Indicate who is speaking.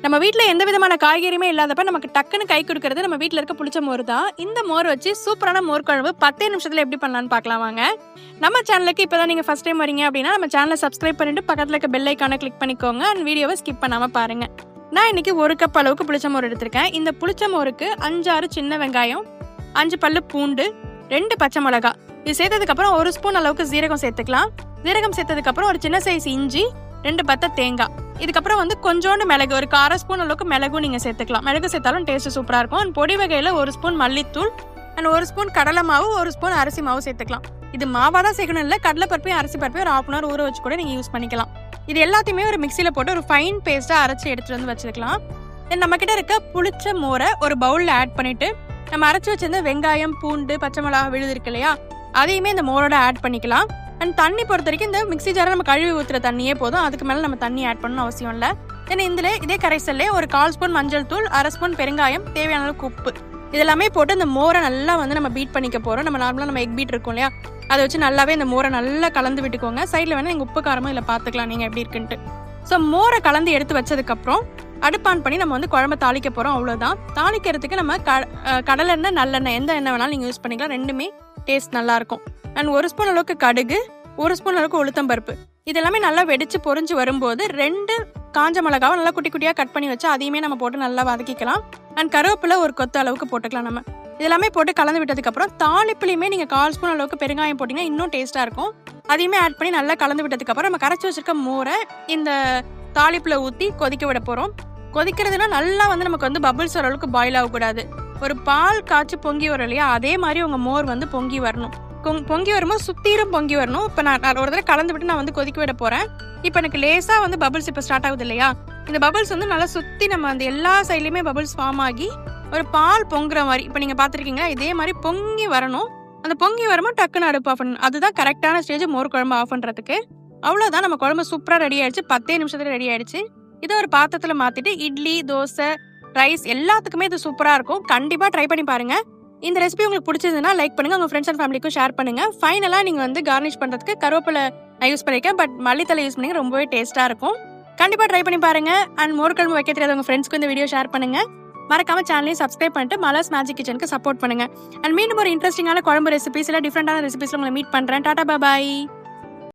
Speaker 1: நம்ம வீட்டில் எந்த விதமான காய்கறியுமே இல்லாதப்ப நமக்கு டக்குன்னு கை கொடுக்கறது நம்ம வீட்டில் இருக்க புளிச்ச மோர் தான். இந்த மோர் வச்சு சூப்பரான மோர் குழம்பு 10 நிமிஷத்தில் எப்படி பண்ணலான்னு பார்க்கலாம் வாங்க. நம்ம சேனலுக்கு இப்போ தான் நீங்கள் ஃபஸ்ட் டைம் வரீங்க அப்படின்னா நம்ம சேனலை சப்ஸ்கிரைப் பண்ணிட்டு பக்கத்தில் இருக்க பெல் ஐக்கானை கிளிக் பண்ணிக்கோங்க. அந்த வீடியோவை ஸ்கிப் பண்ணாமல் பாருங்கள். நான் இன்னைக்கு 1 கப் அளவுக்கு புளிச்ச மோர் எடுத்திருக்கேன். இந்த புளிச்ச மோருக்கு 5-6 சின்ன வெங்காயம், 5 பல்லு பூண்டு, 2 பச்சை மிளகா, இது சேர்த்ததுக்கப்புறம் 1 ஸ்பூன் அளவுக்கு ஜீரகம் சேர்த்துக்கலாம். ஜீரகம் சேர்த்ததுக்கப்புறம் ஒரு சின்ன சைஸ் இஞ்சி, 2 பத்தை தேங்காய், இதுக்கப்புறம் கொஞ்சோண்டு மிளகு, ஒரு 1/4 ஸ்பூன் அளவுக்கு மிளகும் நீங்கள் சேர்த்துக்கலாம். மிளகு சேர்த்தாலும் டேஸ்ட் சூப்பராக இருக்கும். அண்ட் பொடி வகையில் 1 ஸ்பூன் மல்லித்தூள் அண்ட் 1 ஸ்பூன் கடலை மாவு, 1 ஸ்பூன் அரிசி மாவு சேர்த்துக்கலாம். இது மாவாக தான் சேர்க்கணும் இல்லை, கடலை பருப்பையும் அரிசி பருப்பையும் ஒரு 1/2 hour ஊற வச்சு கூட நீங்கள் யூஸ் பண்ணிக்கலாம். இது எல்லாத்தையுமே ஒரு மிக்சியில் போட்டு ஒரு ஃபைன் பேஸ்ட்டாக அரைச்சி எடுத்துகிட்டு வந்து வச்சுக்கலாம். தென் நம்மக்கிட்ட இருக்க புளிச்ச மோரை ஒரு பவுலில் ஆட் பண்ணிவிட்டு நம்ம அரைச்சி வச்சிருந்த வெங்காயம், பூண்டு, பச்சை மிளகா விழுது இருக்கு இல்லையா, அதையுமே இந்த மோரோட ஆட் பண்ணிக்கலாம். அண்ட் தண்ணி பொறுத்த வரைக்கும் இந்த மிக்ஸி ஜாரை நம்ம கழுவி ஊற்றுற தண்ணியே போதும், அதுக்கு மேலே நம்ம தண்ணி ஆட் பண்ணணும் அவசியம் இல்லை. தென் இதில் இதே கரைசல்லே ஒரு 1/4 ஸ்பூன் மஞ்சள் தூள், 1/2 ஸ்பூன் பெருங்காயம், தேவையான அளவுக்கு உப்பு, இதெல்லாமே போட்டு இந்த மோரை நல்லா நம்ம பீட் பண்ணிக்க போகிறோம். நம்ம நார்மலாக நம்ம எக் பீட் இருக்கும் இல்லையா, அதை வச்சு நல்லாவே இந்த மோரை நல்லா கலந்து விட்டுக்கோங்க. சைடில் வேணால் நீங்கள் உப்பு காரமும் இதில் பார்த்துக்கலாம் நீங்கள் எப்படி இருக்குன்ட்டு. ஸோ மோரை கலந்து எடுத்து வச்சதுக்கப்புறம் அடுப்பான் பண்ணி நம்ம குழம்பு தாளிக்க போகிறோம். அவ்வளோதான். தாளிக்கிறதுக்கு நம்ம கடலெண்ணெய், நல்லெண்ணெய், எந்த எண்ணெய் வேணாலும் நீங்கள் யூஸ் பண்ணிக்கலாம். ரெண்டுமே டேஸ்ட் நல்லாயிருக்கும். அண்ட் 1 ஸ்பூன் அளவுக்கு கடுகு, 1 ஸ்பூன் அளவுக்கு உளுத்தம் பருப்பு, இதெல்லாமே நல்லா வெடிச்சு பொரிஞ்சு வரும்போது 2 காஞ்ச மிளகாவை நல்லா குட்டி குட்டியாக கட் பண்ணி வச்சு அதையுமே நம்ம போட்டு நல்லா வதக்கிக்கலாம். அண்ட் கருவேப்பிலை ஒரு கொத்து அளவுக்கு போட்டுக்கலாம். நம்ம இதெல்லாமே போட்டு கலந்து விட்டதுக்கப்புறம் தாளிப்புலையுமே நீங்கள் 1/4 ஸ்பூன் அளவுக்கு பெருங்காயம் போட்டிங்கன்னா இன்னும் டேஸ்ட்டாக இருக்கும். அதையுமே ஆட் பண்ணி நல்லா கலந்து விட்டதுக்கப்புறம் நம்ம கரைச்சி வச்சிருக்க மோரை இந்த தாளிப்பில் ஊற்றி கொதிக்க விட போகிறோம். கொதிக்கிறதுனா நல்லா நமக்கு பபிள்ஸ் வர அளவுக்கு பாயில் ஆகக்கூடாது. ஒரு பால் காய்ச்சி பொங்கி வரும் இல்லையா, அதே மாதிரி உங்கள் மோர் பொங்கி வரணும். பொங்கி வரும்போது சுத்தீரும் பொங்கி வரணும். இப்போ நான் ஒரு தடவை கலந்து விட்டு நான் கொதிக்க விட போகிறேன். இப்போ எனக்கு லேசாக பபிள்ஸ் இப்போ ஸ்டார்ட் ஆகுது இல்லையா, இந்த பபிள்ஸ் நல்லா சுற்றி நம்ம எல்லா சைட்லேயுமே பபிள்ஸ் ஃபார்ம் ஆகி ஒரு பால் பொங்குற மாதிரி இப்போ நீங்கள் பார்த்துருக்கீங்களா, இதே மாதிரி பொங்கி வரணும். அந்த பொங்கி வரும்போது டக்குன்னு அடுப்பு ஆஃப் பண்ணணும். அதுதான் கரெக்டான ஸ்டேஜ் மோர் குழம்பு ஆஃப் பண்ணுறதுக்கு. அவ்வளோதான், நம்ம குழம்பு சூப்பராக ரெடி ஆயிடுச்சு. 10 நிமிஷத்துல ரெடி ஆயிடுச்சு. இதை ஒரு பாத்திரத்தில் மாற்றிட்டு இட்லி, தோசை, ரைஸ் எல்லாத்துக்குமே இது சூப்பராக இருக்கும். கண்டிப்பாக ட்ரை பண்ணி பாருங்கள். இந்த ரெசிபி உங்களுக்கு பிடிச்சதுன்னா லைக் பண்ணுங்க, உங்க ஃப்ரெண்ட்ஸ் அண்ட் ஃபேமிலிக்கும் ஷேர் பண்ணுங்க. ஃபைனலா நீங்க கார்னிஷ் பண்றதுக்கு கருவேப்பிலை நான் யூஸ் பண்ணிருக்கேன், பட் மல்லித்தலை யூஸ் பண்ணி ரொம்பவே டேஸ்டா இருக்கும். கண்டிப்பா ட்ரை பண்ணி பாருங்க. அண்ட் மோர் குழம்பு வைக்க தெரியாத உங்க ஃப்ரெண்ட்ஸ்க்கு இந்த வீடியோ ஷேர் பண்ணுங்க. மறக்காம சேனலையும் சப்ஸ்கிரைப் பண்ணிட்டு மலர்ஸ் மேஜிக் கிச்சனுக்கு சப்போர்ட் பண்ணுங்க. அண்ட் மீண்டும் ஒரு இன்ட்ரெஸ்டிங்கான குழம்பு ரெசிபிஸ் இல்லை டிஃப்ரெண்டான ரெசிபிஸ்ல உங்களை மீட் பண்றேன். டாடா, பாய்.